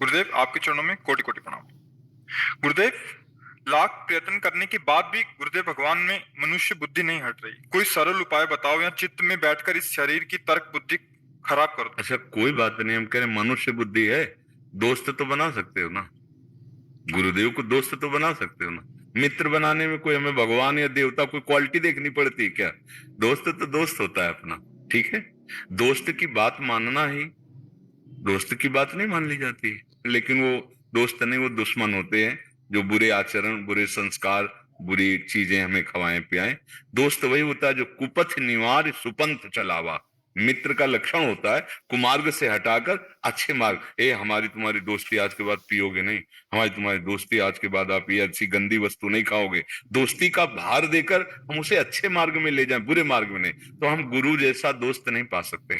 गुरुदेव, आपके चरणों में कोटि कोटि प्रणाम। गुरुदेव, लाख प्रयत्न करने के बाद भी गुरुदेव भगवान में मनुष्य बुद्धि नहीं हट रही। कोई सरल उपाय बताओ या चित्त में बैठकर इस शरीर की तर्क बुद्धि खराब कर दो। अच्छा, कोई बात नहीं। हम कह रहे मनुष्य बुद्धि है, दोस्त तो बना सकते हो ना। गुरुदेव को दोस्त तो बना सकते हो ना। मित्र बनाने में कोई हमें भगवान या देवता कोई क्वालिटी देखनी पड़ती है क्या? दोस्त तो दोस्त होता है अपना। ठीक है, दोस्त की बात मानना ही, दोस्त की बात नहीं मान ली जाती है। लेकिन वो दोस्त नहीं, वो दुश्मन होते हैं जो बुरे आचरण, बुरे संस्कार, बुरी चीजें हमें खवाएं पियाएं। दोस्त वही होता है जो कुपथ निवार सुपंथ चलावा। मित्र का लक्षण होता है कुमार्ग से हटाकर अच्छे मार्ग। हमारी तुम्हारी दोस्ती आज के बाद पियोगे नहीं, हमारी तुम्हारी दोस्ती आज के बाद आप ये अच्छी गंदी वस्तु नहीं खाओगे। दोस्ती का भार देकर हम उसे अच्छे मार्ग में ले जाएं, बुरे मार्ग में नहीं। तो हम गुरु जैसा दोस्त नहीं पा सकते।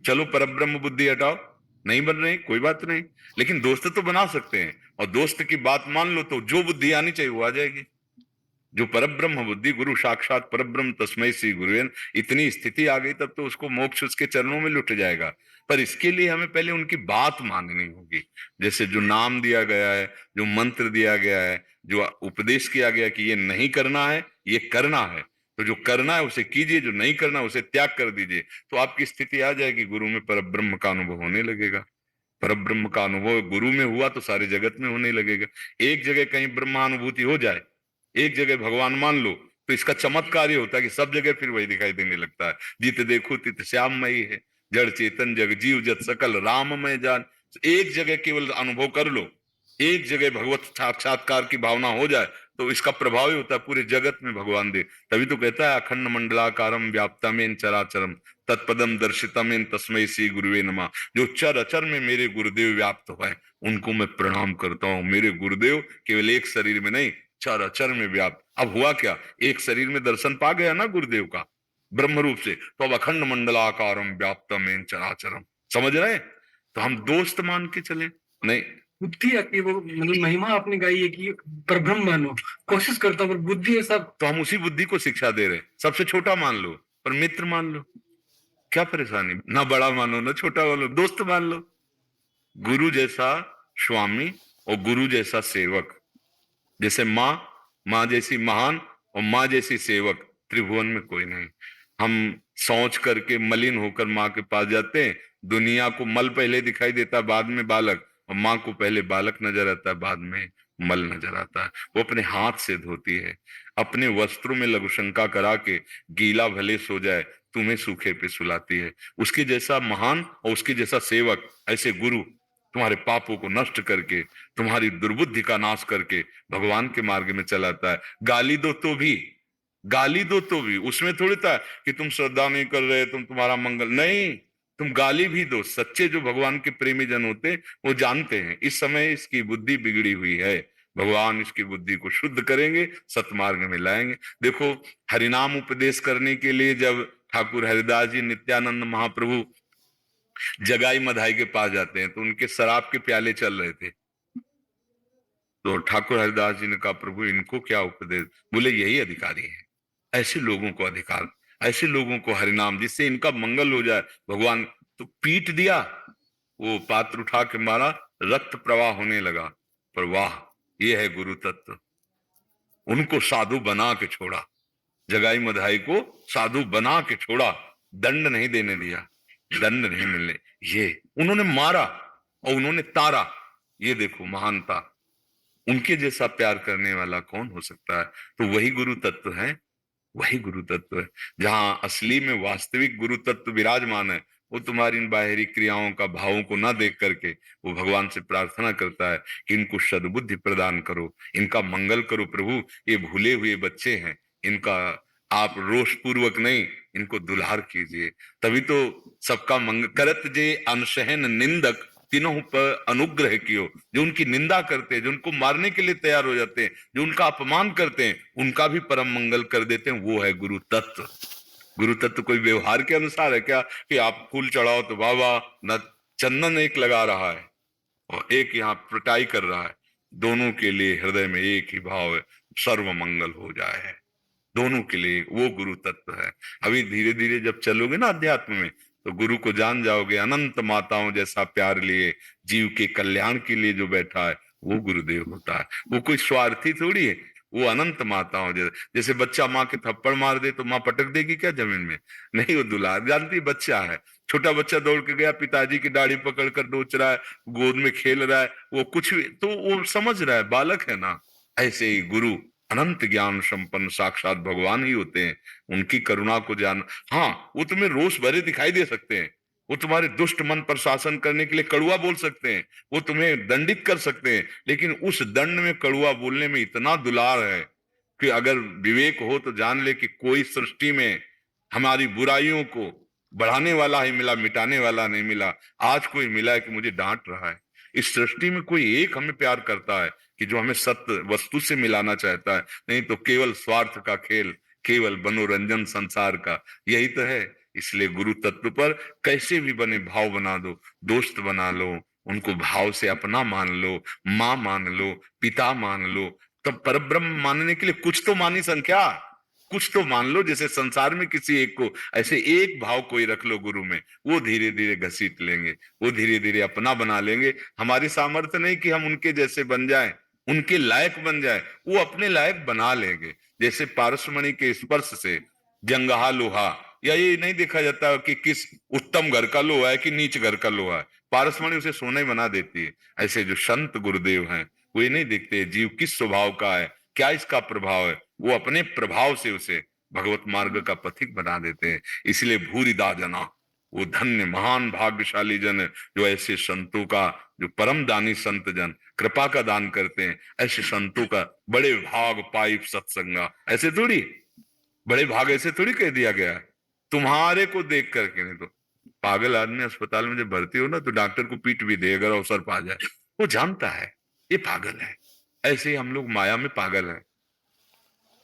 चलो परब्रह्म बुद्धि हटाओ, नहीं बन रहे कोई बात नहीं, लेकिन दोस्त तो बना सकते हैं। और दोस्त की बात मान लो तो जो बुद्धि आनी चाहिए वो आ जाएगी। जो परब्रह्म बुद्धि, गुरु साक्षात परब्रह्म तस्मै श्री गुरुवेन, इतनी स्थिति आ गई तब तो उसको मोक्ष उसके चरणों में लुट जाएगा। पर इसके लिए हमें पहले उनकी बात माननी होगी। जैसे जो नाम दिया गया है, जो मंत्र दिया गया है, जो उपदेश किया गया कि ये नहीं करना है, ये करना है, तो जो करना है उसे कीजिए, जो नहीं करना है उसे त्याग कर दीजिए। तो आपकी स्थिति आ जाएगी, गुरु में परब्रह्म का अनुभव होने लगेगा। परब्रह्म का अनुभव गुरु में हुआ तो सारे जगत में होने लगेगा। एक जगह कहीं ब्रह्मानुभूति हो जाए, एक जगह भगवान मान लो, तो इसका चमत्कार ये होता है कि सब जगह फिर वही दिखाई देने लगता है। जित देखो तित श्याममयी है, जड़ चेतन जग जीव जत सकल राममय जान। एक जगह केवल अनुभव कर लो, एक जगह भगवत साक्षात्कार की भावना हो जाए तो इसका प्रभाव ही होता है पूरे जगत में भगवान दे। तभी तो कहता है अखंड मंडलाकारम व्याप्तमेन चराचरम तत्पदम दर्शितमेन तस्मै श्री गुरुवे नमः। जो चर अचर में मेरे गुरुदेव व्याप्त हुए उनको मैं प्रणाम करता हूँ। मेरे गुरुदेव केवल एक शरीर में नहीं, चर अचर में व्याप्त। अब हुआ क्या, एक शरीर में दर्शन पा गया ना गुरुदेव का ब्रह्म रूप से, तो अब अखंड मंडलाकारम व्याप्तमेन चराचरम। समझ रहे? तो हम दोस्त मान के चले नहीं। बुद्धि आती है, वो मतलब महिमा आपने गाई है कि परब्रह्म मानो, कोशिश करता हूँ पर बुद्धि है सब। तो हम उसी बुद्धि को शिक्षा दे रहे हैं। सबसे छोटा मान लो पर मित्र मान लो, क्या परेशानी? ना बड़ा मानो ना छोटा मानो, दोस्त मान लो। गुरु जैसा स्वामी और गुरु जैसा सेवक, जैसे माँ, माँ जैसी महान और माँ जैसी सेवक त्रिभुवन में कोई नहीं। हम सोच करके मलिन होकर माँ के पास जाते हैं। दुनिया को मल पहले दिखाई देता है, बाद में बालक, और माँ को पहले बालक नजर आता है, बाद में मल नजर आता है। वो अपने हाथ से धोती है, अपने वस्त्रों में लघुशंका करा के गीला भले सो जाए तुम्हें सूखे पे सुलाती है। उसके जैसा महान और उसके जैसा सेवक, ऐसे गुरु तुम्हारे पापों को नष्ट करके, तुम्हारी दुर्बुद्धि का नाश करके भगवान के मार्ग में चलाता है। गाली दो तो भी, गाली दो तो भी, उसमें थोड़ी था कि तुम श्रद्धा नहीं कर रहे, तुम्हारा मंगल नहीं। तुम गाली भी दो। सच्चे जो भगवान के प्रेमी जन होते वो जानते हैं इस समय इसकी बुद्धि बिगड़ी हुई है, भगवान इसकी बुद्धि को शुद्ध करेंगे, सतमार्ग में लाएंगे। देखो, हरिनाम उपदेश करने के लिए जब ठाकुर हरिदास जी नित्यानंद महाप्रभु जगाई मधाई के पास जाते हैं तो उनके शराब के प्याले चल रहे थे। तो ठाकुर हरिदास जी ने कहा, प्रभु इनको क्या उपदेश? बोले यही अधिकारी है, ऐसे लोगों को अधिकार, ऐसे लोगों को हरिनाम जिससे इनका मंगल हो जाए। भगवान तो पीट दिया, वो पात्र उठा के मारा, रक्त प्रवाह होने लगा। पर वाह, ये है गुरु तत्व। उनको साधु बना के छोड़ा, जगाई मधाई को साधु बना के छोड़ा, दंड नहीं देने दिया, दंड नहीं मिलने। ये उन्होंने मारा और उन्होंने तारा। ये देखो महानता, उनके जैसा प्यार करने वाला कौन हो सकता है? तो वही गुरु तत्व है, वही गुरु तत्व है। जहां असली में वास्तविक गुरु तत्व विराजमान है, वो तुम्हारी इन बाहरी क्रियाओं का, भावों को ना देख करके वो भगवान से प्रार्थना करता है कि इनको सद्बुद्धि प्रदान करो, इनका मंगल करो प्रभु। ये भूले हुए बच्चे हैं, इनका आप रोष पूर्वक नहीं, इनको दुलार कीजिए। तभी तो सबका मंगल करत जे अनशहन निंदक तीनों पर अनुग्रह कियो। जो उनकी निंदा करते हैं, जो उनको मारने के लिए तैयार हो जाते हैं, जो उनका अपमान करते हैं, उनका भी परम मंगल कर देते हैं, वो है गुरु तत्व। गुरु तत्व कोई व्यवहार के अनुसार है क्या कि आप फूल चढ़ाओ तो वाह वाह, न चंदन एक लगा रहा है और एक यहाँ प्रटाई कर रहा है। दोनों के लिए हृदय में एक ही भाव है, सर्व मंगल हो जाए। दोनों के लिए वो गुरु तत्व है। अभी धीरे धीरे जब चलोगे ना अध्यात्म में, तो गुरु को जान जाओगे। अनंत माताओं जैसा प्यार लिए जीव के कल्याण के लिए जो बैठा है वो गुरुदेव होता है। वो कोई स्वार्थी थोड़ी है, वो अनंत माताओं जैसे बच्चा माँ के थप्पड़ मार दे तो माँ पटक देगी क्या जमीन में? नहीं, वो दुलार जानती बच्चा है। छोटा बच्चा दौड़ के गया, पिताजी की दाढ़ी पकड़ कर नोच रहा है, गोद में खेल रहा है, वो कुछ भी तो वो समझ रहा है, बालक है ना। ऐसे ही गुरु अनंत ज्ञान संपन्न साक्षात भगवान ही होते हैं। उनकी करुणा को जान, हाँ वो तुम्हें रोष भरे दिखाई दे सकते हैं, वो तुम्हारे दुष्ट मन पर शासन करने के लिए कड़वा बोल सकते हैं, वो तुम्हें दंडित कर सकते हैं, लेकिन उस दंड में कड़वा बोलने में इतना दुलार है कि अगर विवेक हो तो जान ले कि कोई सृष्टि में हमारी बुराइयों को बढ़ाने वाला ही मिला, मिटाने वाला नहीं मिला। आज कोई मिला है कि मुझे डांट रहा है। इस सृष्टि में कोई एक हमें प्यार करता है कि जो हमें सत्य वस्तु से मिलाना चाहता है, नहीं तो केवल स्वार्थ का खेल, केवल मनोरंजन संसार का, यही तो है। इसलिए गुरु तत्व पर कैसे भी बने भाव बना दो, दोस्त बना लो, उनको भाव से अपना मान लो, माँ मान लो, पिता मान लो। तब परब्रह्म मानने के लिए कुछ तो मानी संख्या, कुछ तो मान लो। जैसे संसार में किसी एक को, ऐसे एक भाव कोई रख लो गुरु में, वो धीरे धीरे घसीट लेंगे, वो धीरे धीरे अपना बना लेंगे। हमारी सामर्थ्य नहीं कि हम उनके जैसे बन जाएं, उनके लायक बन जाए, वो अपने लायक बना लेंगे। जैसे पारसमणि के स्पर्श से जंगहा लोहा, या ये नहीं देखा जाता कि किस उत्तम घर का लोहा है कि नीच घर का लोहा है, पारसमणि उसे सोना ही बना देती है। ऐसे जो संत गुरुदेव हैं वो ये नहीं देखते जीव किस स्वभाव का है, क्या इसका प्रभाव है, वो अपने प्रभाव से उसे भगवत मार्ग का पथिक बना देते हैं। इसलिए भूरिदा जना, वो धन्य महान भाग्यशाली जन है जो ऐसे संतों का, जो परम दानी संत जन कृपा का दान करते हैं, ऐसे संतों का बड़े भाग पाई सत्संगा। ऐसे थोड़ी, बड़े भाग ऐसे थोड़ी कह दिया गया है तुम्हारे को देख करके। नहीं तो पागल आदमी अस्पताल में जब भर्ती हो ना तो डॉक्टर को पीट भी दे अगर अवसर पा जाए, वो जानता है ये पागल है। ऐसे ही हम लोग माया में पागल हैं,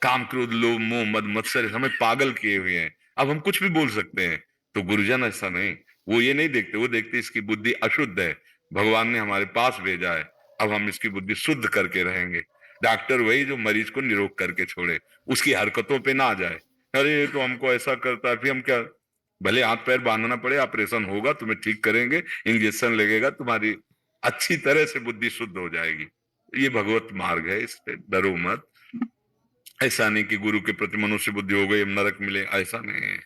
काम क्रोध लोभ मोह मद मत्सर हमें पागल किए हुए हैं। अब हम कुछ भी बोल सकते हैं। तो गुरुजन ऐसा नहीं, वो ये नहीं देखते, वो देखते इसकी बुद्धि अशुद्ध है, भगवान ने हमारे पास भेजा है, अब हम इसकी बुद्धि शुद्ध करके रहेंगे। डॉक्टर वही जो मरीज को निरोग करके छोड़े, उसकी हरकतों पे ना जाए। अरे तो हमको ऐसा करता है, फिर हम क्या, भले हाथ पैर बांधना पड़े, ऑपरेशन होगा, तुम्हें ठीक करेंगे, इंजेक्शन लगेगा, तुम्हारी अच्छी तरह से बुद्धि शुद्ध हो जाएगी। ये भगवत मार्ग है, इस पे डरो मत। ऐसा नहीं कि गुरु के प्रति मनुष्य बुद्धि हो गई अब नरक मिले, ऐसा नहीं है।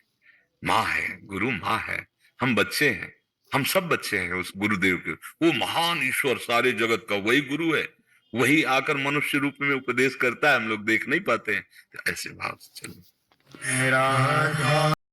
माँ है, गुरु माँ है, हम बच्चे हैं, हम सब बच्चे हैं उस गुरुदेव के। वो महान ईश्वर सारे जगत का वही गुरु है, वही आकर मनुष्य रूप में उपदेश करता है, हम लोग देख नहीं पाते हैं। तो ऐसे भाव से चलो।